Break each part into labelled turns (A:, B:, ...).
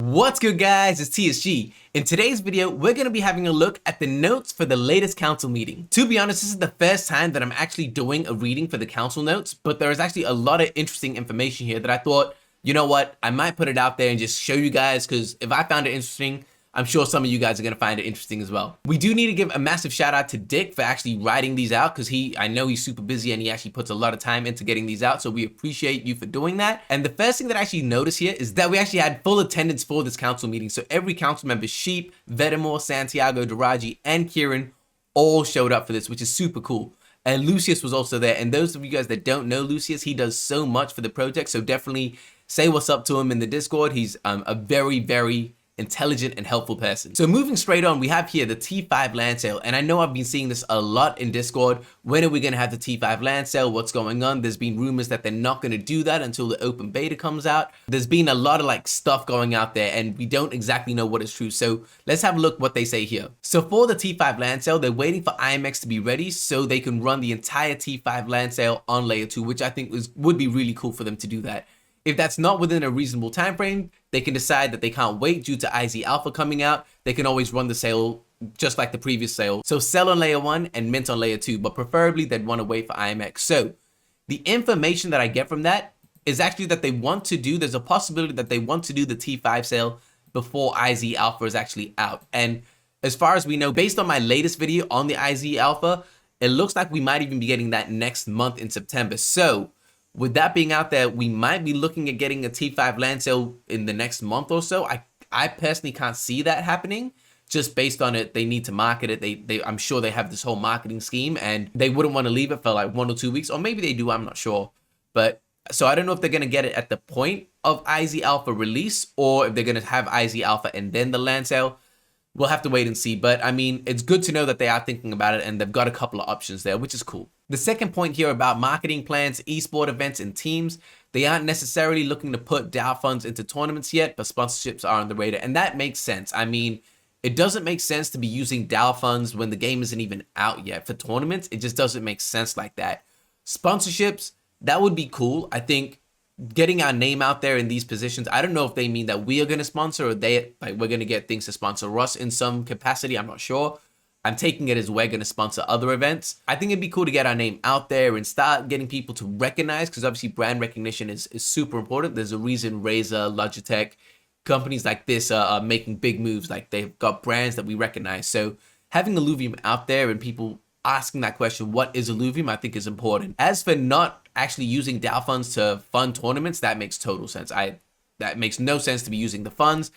A: What's good, guys? It's TSG. In today's video, we're going to be having a look at the notes for the latest council meeting. To be honest, this is the first time that I'm actually doing a reading for the council notes, but there is actually a lot of interesting information here that I thought, you know what, I might put it out there and just show you guys, because if I found it interesting, I'm sure some of you guys are going to find it interesting as well. We do need to give a massive shout out to Dick for actually writing these out, because I know he's super busy and he actually puts a lot of time into getting these out. So we appreciate you for doing that. And the first thing that I actually noticed here is that we actually had full attendance for this council meeting. So every council member, Sheep, Vedamore, Santiago, Daraji, and Kieran all showed up for this, which is super cool. And Lucius was also there. And those of you guys that don't know Lucius, he does so much for the project. So definitely say what's up to him in the Discord. He's a very, very intelligent and helpful person. So moving straight on, we have here the T5 land sale. And I know I've been seeing this a lot in Discord. When are we going to have the T5 land sale? What's going on? There's been rumors that they're not going to do that until the open beta comes out. There's been a lot of stuff going out there and we don't exactly know what is true. So let's have a look what they say here. So for the T5 land sale, they're waiting for IMX to be ready so they can run the entire T5 land sale on layer 2, which I think would be really cool for them to do that. If that's not within a reasonable time frame, they can decide that they can't wait due to IZ Alpha coming out. They can always run the sale just like the previous sale. So sell on layer 1 and mint on layer 2, but preferably they'd want to wait for IMX. So the information that I get from that is actually that there's a possibility that they want to do the T5 sale before IZ Alpha is actually out. And as far as we know, based on my latest video on the IZ Alpha, it looks like we might even be getting that next month in September. So with that being out there, we might be looking at getting a T5 land sale in the next month or so. I personally can't see that happening just based on it. They need to market it. I'm sure they have this whole marketing scheme and they wouldn't want to leave it for like 1 or 2 weeks, or maybe they do, I'm not sure. But so I don't know if they're going to get it at the point of IZ Alpha release or if they're going to have IZ Alpha and then the land sale. We'll have to wait and see. But I mean, it's good to know that they are thinking about it and they've got a couple of options there, which is cool. The second point here about marketing plans, esport events, and teams, they aren't necessarily looking to put DAO funds into tournaments yet, but sponsorships are on the radar. And that makes sense. I mean, it doesn't make sense to be using DAO funds when the game isn't even out yet for tournaments. It just doesn't make sense like that. Sponsorships, that would be cool. I think getting our name out there in these positions, I don't know if they mean that we are going to sponsor or we're going to get things to sponsor us in some capacity. I'm not sure. I'm taking it as we're going to sponsor other events. I think it'd be cool to get our name out there and start getting people to recognize, because obviously brand recognition is super important. There's a reason Razer, Logitech, companies like this are making big moves. Like they've got brands that we recognize. So having Illuvium out there and people asking that question, what is Illuvium, I think is important. As for not actually using DAO funds to fund tournaments, that makes total sense. That makes no sense to be using the funds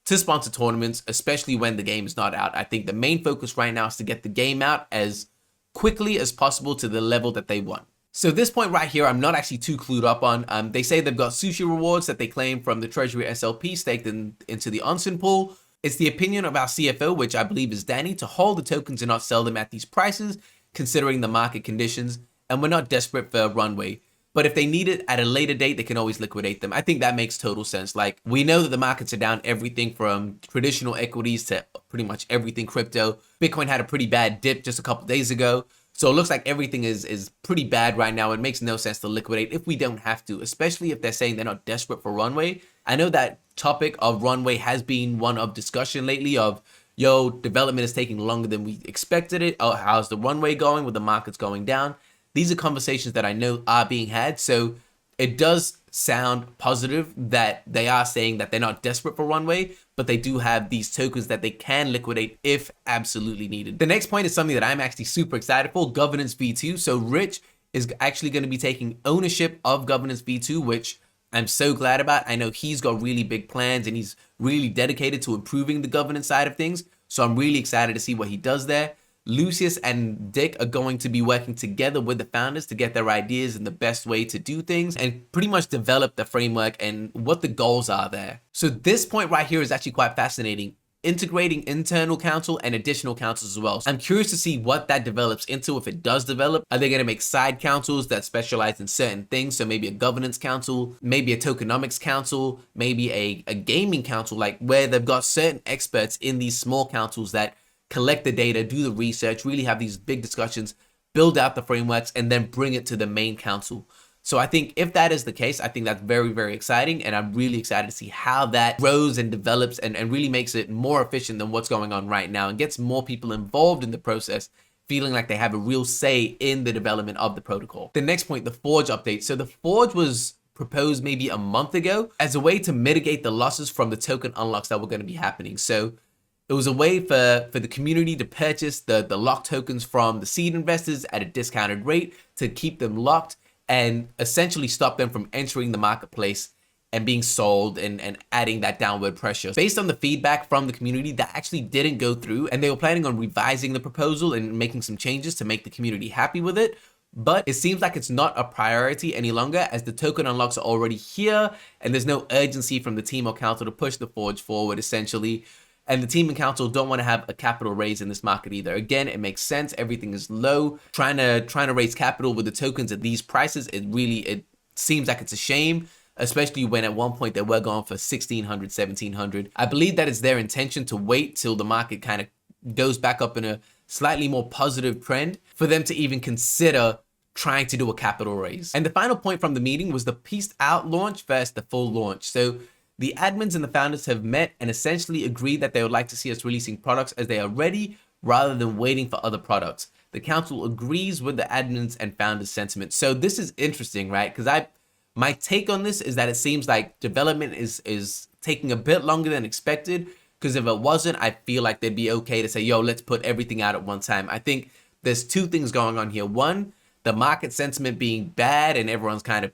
A: to sponsor tournaments, especially when the game is not out. I think the main focus right now is to get the game out as quickly as possible to the level that they want. So this point right here, I'm not actually too clued up on. They say they've got sushi rewards that they claim from the Treasury SLP staked into the onsen pool. It's the opinion of our CFO, which I believe is Danny, to hold the tokens and not sell them at these prices, considering the market conditions. And we're not desperate for a runway. But if they need it at a later date, they can always liquidate them. I think that makes total sense. Like, we know that the markets are down, everything from traditional equities to pretty much everything crypto. Bitcoin had a pretty bad dip just a couple days ago. So it looks like everything is pretty bad right now. It makes no sense to liquidate if we don't have to, especially if they're saying they're not desperate for runway. I know that topic of runway has been one of discussion lately of, yo, development is taking longer than we expected it. Oh, how's the runway going with the markets going down? These are conversations that I know are being had. So it does sound positive that they are saying that they're not desperate for runway, but they do have these tokens that they can liquidate if absolutely needed. The next point is something that I'm actually super excited for, Governance V2. So Rich is actually going to be taking ownership of Governance V2, which I'm so glad about. I know he's got really big plans and he's really dedicated to improving the governance side of things. So I'm really excited to see what he does there. Lucius and Dick are going to be working together with the founders to get their ideas and the best way to do things and pretty much develop the framework and what the goals are there. So this point right here is actually quite fascinating. Integrating internal counsel and additional counsels as well. So I'm curious to see what that develops into if it does develop. Are they going to make side councils that specialize in certain things? So maybe a governance council, maybe a tokenomics council, maybe a gaming council, like where they've got certain experts in these small councils that collect the data, do the research, really have these big discussions, build out the frameworks, and then bring it to the main council. So I think if that is the case, I think that's very, very exciting. And I'm really excited to see how that grows and develops and really makes it more efficient than what's going on right now and gets more people involved in the process, feeling like they have a real say in the development of the protocol. The next point, the Forge update. So the Forge was proposed maybe a month ago as a way to mitigate the losses from the token unlocks that were going to be happening. So it was a way for the community to purchase the locked tokens from the seed investors at a discounted rate to keep them locked and essentially stop them from entering the marketplace and being sold and adding that downward pressure. Based on the feedback from the community, that actually didn't go through, and they were planning on revising the proposal and making some changes to make the community happy with it. But it seems like it's not a priority any longer as the token unlocks are already here and there's no urgency from the team or council to push the Forge forward essentially. And the team and council don't want to have a capital raise in this market either. Again, it makes sense. Everything is low. Trying to raise capital with the tokens at these prices, it seems like it's a shame, especially when at one point they were going for 1,600, 1,700. I believe that it's their intention to wait till the market kind of goes back up in a slightly more positive trend for them to even consider trying to do a capital raise. And the final point from the meeting was the pieced out launch versus the full launch. So the admins and the founders have met and essentially agreed that they would like to see us releasing products as they are ready rather than waiting for other products. The council agrees with the admins and founders' sentiment. So this is interesting, right? Because my take on this is that it seems like development is taking a bit longer than expected. Because if it wasn't, I feel like they'd be okay to say, yo, let's put everything out at one time. I think there's two things going on here. One, the market sentiment being bad and everyone's kind of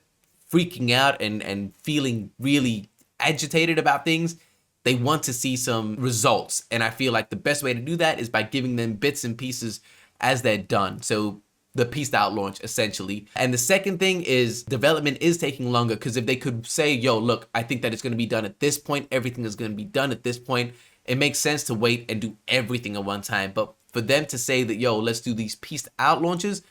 A: freaking out and feeling really agitated about things. They want to see some results. And I feel like the best way to do that is by giving them bits and pieces as they're done. So the pieced out launch essentially. And the second thing is development is taking longer because if they could say, yo, look, I think that it's going to be done at this point. Everything is going to be done at this point. It makes sense to wait and do everything at one time. But for them to say that, yo, let's do these pieced out launches,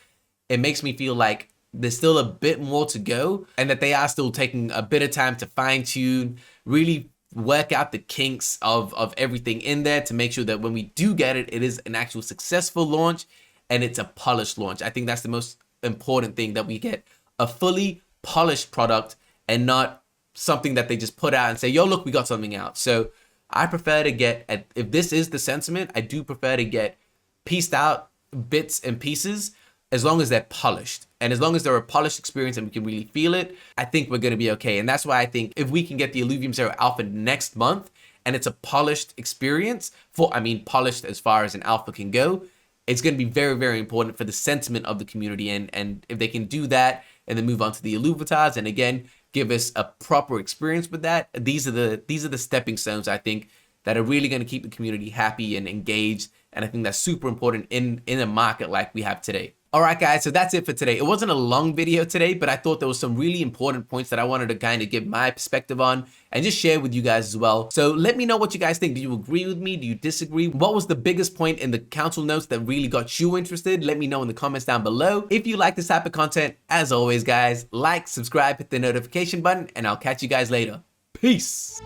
A: it makes me feel like there's still a bit more to go and that they are still taking a bit of time to fine tune, really work out the kinks of everything in there to make sure that when we do get it, it is an actual successful launch and it's a polished launch. I think that's the most important thing, that we get a fully polished product and not something that they just put out and say, yo, look, we got something out. So I prefer to get, if this is the sentiment, I do prefer to get pieced out bits and pieces as long as they're polished. And as long as they're a polished experience and we can really feel it, I think we're going to be okay. And that's why I think if we can get the Illuvium Zero Alpha next month and it's a polished experience, polished as far as an alpha can go, it's going to be very, very important for the sentiment of the community. And if they can do that and then move on to the Illuvatars and again, give us a proper experience with that, these are the stepping stones, I think, that are really going to keep the community happy and engaged. And I think that's super important in a market like we have today. All right, guys, so that's it for today. It wasn't a long video today, but I thought there was some really important points that I wanted to kind of give my perspective on and just share with you guys as well. So let me know what you guys think. Do you agree with me? Do you disagree? What was the biggest point in the council notes that really got you interested? Let me know in the comments down below. If you like this type of content, as always, guys, like, subscribe, hit the notification button, and I'll catch you guys later. Peace.